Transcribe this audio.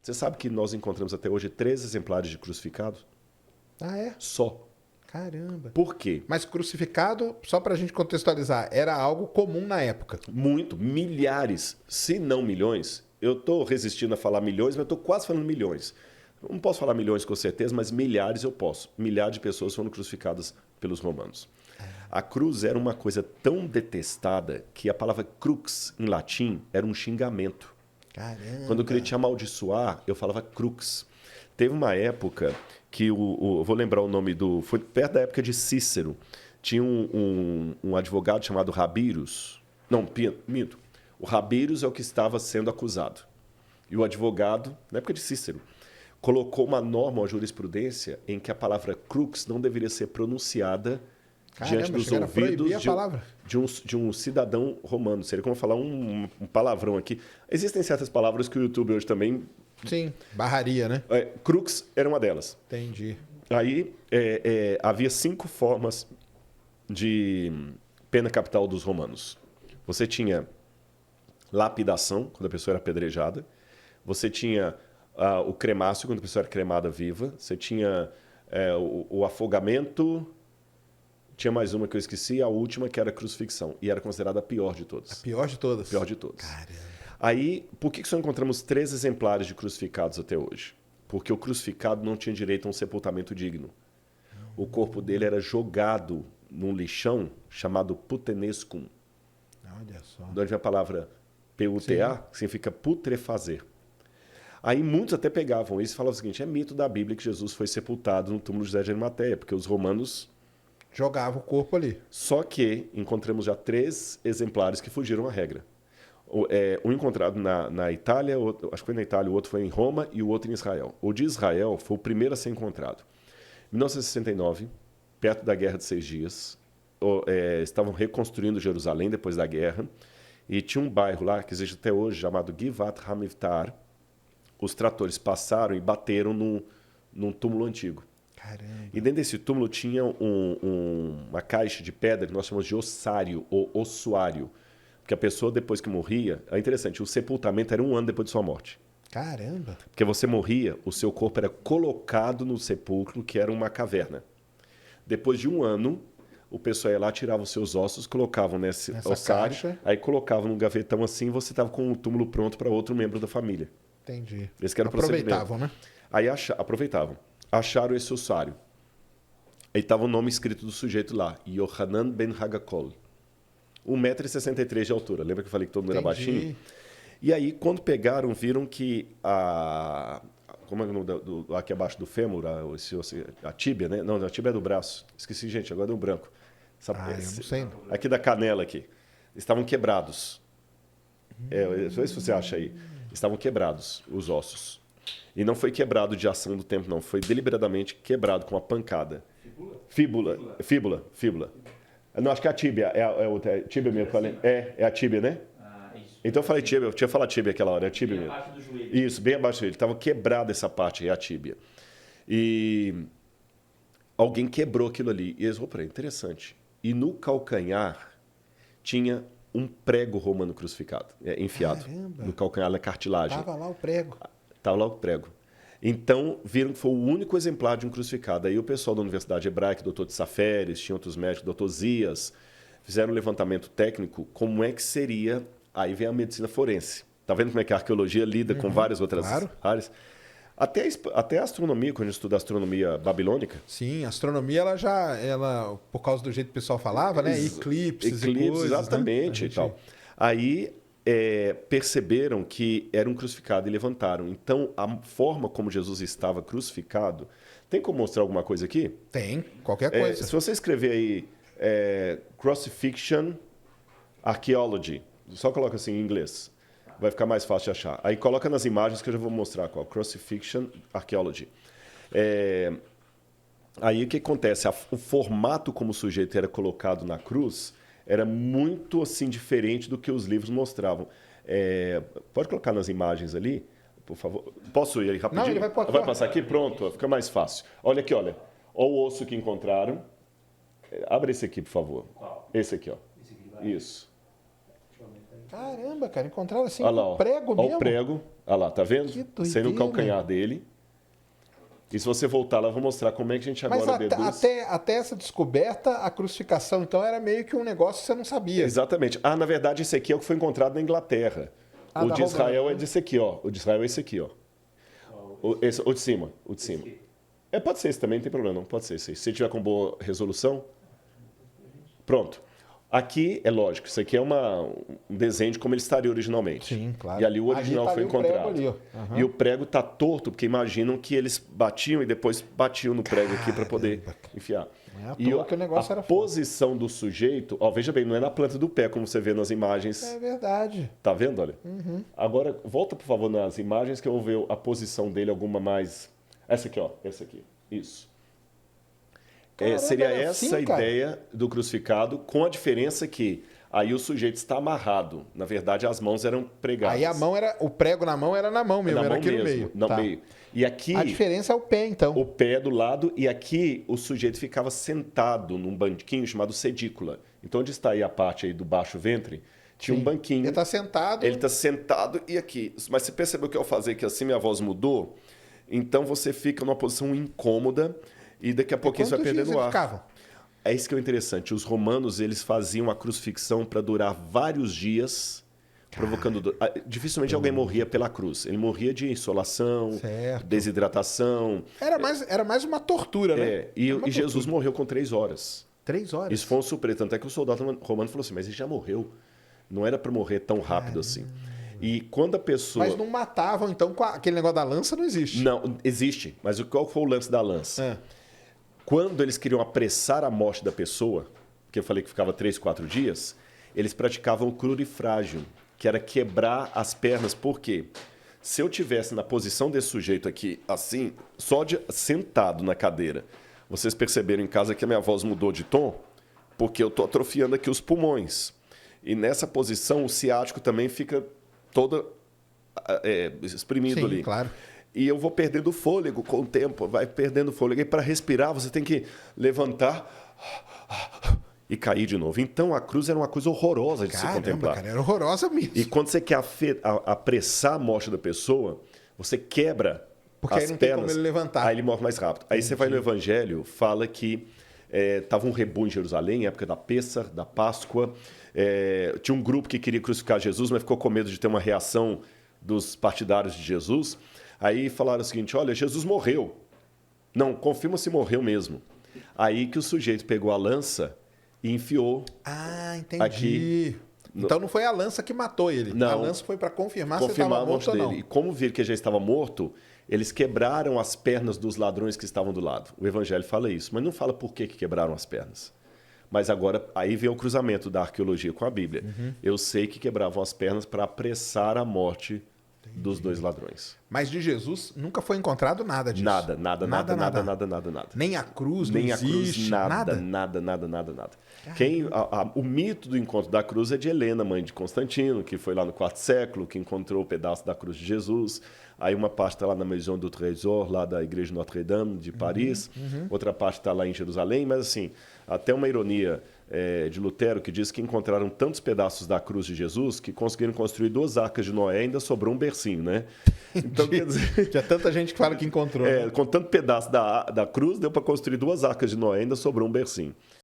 Você sabe que nós encontramos até hoje 3 exemplares de crucificado? Ah, é? Só. Caramba. Por quê? Mas crucificado, só pra gente contextualizar, era algo comum na época. Muito, milhares, se não milhões. Eu estou resistindo a falar milhões, mas eu estou quase falando milhões. Não posso falar milhões com certeza, mas milhares eu posso. Milhares de pessoas foram crucificadas pelos romanos. A cruz era uma coisa tão detestada que a palavra crux, em latim, era um xingamento. Caramba. Quando eu queria te amaldiçoar, eu falava crux. Teve uma época que eu vou lembrar o nome foi perto da época de Cícero. Tinha um advogado chamado Rabirus. Não, minto. O Rabirus é o que estava sendo acusado. E o advogado, na época de Cícero, colocou uma norma, uma jurisprudência, em que a palavra crux não deveria ser pronunciada diante dos ouvidos de um cidadão romano. Seria como falar um palavrão aqui. Existem certas palavras que o YouTube hoje também... Sim, barraria, né? Crux era uma delas. Entendi. Aí havia 5 formas de pena capital dos romanos. Você tinha lapidação, quando a pessoa era apedrejada. Você tinha o cremácio, quando a pessoa era cremada viva. Você tinha o afogamento. Tinha mais uma que eu esqueci, a última, que era a crucifixão. E era considerada a pior de todas. A pior de todas? Pior de todas. Caramba. Aí, por que só encontramos 3 exemplares de crucificados até hoje? Porque o crucificado não tinha direito a um sepultamento digno. O corpo dele era jogado num lixão chamado putenescum. Olha só. De onde vem a palavra PUTA, que significa putrefazer. Aí muitos até pegavam isso e falavam o seguinte, é mito da Bíblia que Jesus foi sepultado no túmulo de José de Arimateia, porque os romanos... jogavam o corpo ali. Só que encontramos já 3 exemplares que fugiram à regra. Um encontrado na Itália, acho que foi na Itália, o outro foi em Roma e o outro em Israel. O de Israel foi o primeiro a ser encontrado. Em 1969, perto da Guerra de 6 Dias, estavam reconstruindo Jerusalém depois da guerra e tinha um bairro lá, que existe até hoje, chamado Givat Hamivtar. Os tratores passaram e bateram num túmulo antigo. Caramba. E dentro desse túmulo tinha uma caixa de pedra que nós chamamos de ossário ou ossuário. Porque a pessoa, depois que morria... É interessante, o sepultamento era 1 ano depois de sua morte. Caramba. Porque você morria, o seu corpo era colocado no sepulcro, que era uma caverna. Depois de 1 ano, o pessoal ia lá, tirava os seus ossos, colocavam nessa ossário, caixa. Aí colocavam num gavetão assim, e você estava com o túmulo pronto para outro membro da família. Entendi. Esse que era o aproveitavam, né? Aí aproveitavam. Acharam esse ossário. Aí estava o nome escrito do sujeito lá, Yohanan ben Hagakol. 1,63 m de altura. Lembra que eu falei que todo mundo era baixinho? E aí, quando pegaram, viram que como é o nome aqui abaixo do fêmur, a tíbia, né? Não, a tíbia é do braço. Esqueci, gente, agora deu um branco. Eu não sei. Aqui da canela aqui. Estavam quebrados. Não sei se você acha aí. Estavam quebrados os ossos. E não foi quebrado de ação do tempo, não. Foi deliberadamente quebrado com uma pancada. Fíbula. Não, acho que é a tíbia. É tíbia mesmo. É a tíbia, né? Isso. Então eu falei tíbia. Eu tinha falado tíbia aquela hora. É a tíbia mesmo. Abaixo do joelho. Isso, bem abaixo do joelho. Estava quebrada essa parte aí, a tíbia. E alguém quebrou aquilo ali. E eles falaram, interessante. E no calcanhar tinha um prego romano crucificado, enfiado. Caramba. No calcanhar, na cartilagem. Tava lá o prego. Estava lá o prego. Então, viram que foi o único exemplar de um crucificado. Aí o pessoal da Universidade Hebraica, doutor de Saferes, tinha outros médicos, doutor Zias, fizeram um levantamento técnico, como é que seria... Aí vem a medicina forense. Está vendo como é que a arqueologia lida com várias outras áreas? Até a astronomia, quando a gente estuda a astronomia babilônica... Sim, a astronomia, ela por causa do jeito que o pessoal falava, né? Eclipses e coisas, exatamente, né? e tal. Aí... perceberam que era um crucificado e levantaram. Então, a forma como Jesus estava crucificado... Tem como mostrar alguma coisa aqui? Tem, qualquer coisa. Se você escrever aí Crucifixion Archaeology, só coloca assim em inglês, vai ficar mais fácil de achar. Aí coloca nas imagens que eu já vou mostrar qual. Crucifixion Archaeology. Aí o que acontece? O formato como o sujeito era colocado na cruz... era muito assim diferente do que os livros mostravam. Pode colocar nas imagens ali, por favor. Posso ir aí rapidinho? Não, ele vai passar aqui? Pronto, fica mais fácil. Olha aqui, olha. Olha o osso que encontraram. Abre esse aqui, por favor. Qual? Esse aqui, ó. Esse aqui vai. Isso. Caramba, cara, encontraram assim Olha lá, um prego mesmo? Olha o prego. Olha lá, tá vendo? Que doideira. Sendo o calcanhar dele. E se você voltar lá, eu vou mostrar como é que a gente agora deduz. Até essa descoberta, a crucificação, então, era meio que um negócio que você não sabia. Exatamente. Ah, na verdade, esse aqui é o que foi encontrado na Inglaterra. O de Israel é desse aqui, ó. O de Israel é esse aqui, ó. O de cima. O de cima. Pode ser esse também, não tem problema, não. Pode ser esse. Se você tiver com boa resolução. Pronto. Aqui, é lógico, isso aqui é um desenho de como ele estaria originalmente. Sim, claro. E ali o original foi encontrado. Ali, uhum. E o prego está torto, porque imaginam que eles batiam e depois batiam no prego aqui para poder enfiar. E o negócio era posição do sujeito, ó, veja bem, não é na planta do pé, como você vê nas imagens. É verdade. Tá vendo, olha? Uhum. Agora, volta, por favor, nas imagens que eu vou ver a posição dele, alguma mais... Essa aqui, ó. Essa aqui. Isso. Caramba, seria essa assim, a ideia do crucificado, com a diferença que aí o sujeito está amarrado. Na verdade, as mãos eram pregadas. Aí o prego na mão era na mão mesmo, era aqui no meio. No meio. E aqui... A diferença é o pé, então. O pé do lado, e aqui o sujeito ficava sentado num banquinho chamado sedícula. Então, onde está aí a parte aí do baixo ventre, tinha um banquinho. Ele está sentado. Ele está sentado e aqui. Mas você percebeu que eu fazer que assim minha voz mudou? Então, você fica numa posição incômoda e daqui a pouquinho você vai perdendo o ar. Ficavam? É isso que é interessante. Os romanos, eles faziam a crucifixão para durar vários dias, provocando dor. Dificilmente alguém morria pela cruz. Ele morria de insolação, desidratação. Era mais uma tortura, né? E Jesus morreu com 3 horas. 3 horas? Isso foi um surpresa. Tanto é que o soldado romano falou assim, mas ele já morreu. Não era para morrer tão rápido assim. E quando a pessoa... Mas não matavam, então, com aquele negócio da lança não existe. Não, existe. Mas qual foi o lance da lança? Quando eles queriam apressar a morte da pessoa, que eu falei que ficava 3, 4 dias, eles praticavam o crurifrágio, que era quebrar as pernas. Por quê? Se eu tivesse na posição desse sujeito aqui, assim, sentado na cadeira, vocês perceberam em casa que a minha voz mudou de tom? Porque eu estou atrofiando aqui os pulmões. E nessa posição, o ciático também fica todo exprimido ali. Claro. E eu vou perdendo fôlego com o tempo, vai perdendo fôlego. E para respirar, você tem que levantar e cair de novo. Então, a cruz era uma coisa horrorosa de se contemplar. Cara, era horrorosa mesmo. E quando você quer apressar a morte da pessoa, você quebra porque as aí não pernas. Tem como ele levantar. Aí ele morre mais rápido. Aí você vai no Evangelho, fala que estava um rebu em Jerusalém, época da Pêssar, da Páscoa. Tinha um grupo que queria crucificar Jesus, mas ficou com medo de ter uma reação dos partidários de Jesus. Aí falaram o seguinte, olha, Jesus morreu. Não, confirma se morreu mesmo. Aí que o sujeito pegou a lança e enfiou. Ah, entendi. Aqui. Então não foi a lança que matou ele. Não. A lança foi para confirmar se ele estava morto ou não. E como viram que já estava morto, eles quebraram as pernas dos ladrões que estavam do lado. O Evangelho fala isso, mas não fala por que quebraram as pernas. Mas agora, aí vem o cruzamento da arqueologia com a Bíblia. Eu sei que quebravam as pernas para apressar a morte dos 2 ladrões. Mas de Jesus nunca foi encontrado nada disso. Nada. Nem a cruz, nem não a cruz, existe, nada. O mito do encontro da cruz é de Helena, mãe de Constantino, que foi lá no 4º século, que encontrou o pedaço da cruz de Jesus. Aí uma parte está lá na Maison du Trésor, lá da Igreja de Notre-Dame, de Paris. Outra parte está lá em Jerusalém. Mas, assim, até uma ironia de Lutero, que diz que encontraram tantos pedaços da cruz de Jesus que conseguiram construir 2 arcas de Noé e ainda sobrou um bercinho, né? Então, quer dizer... Tinha tanta gente que fala que encontrou. Com tanto pedaço da cruz, deu para construir 2 arcas de Noé e ainda sobrou um bercinho.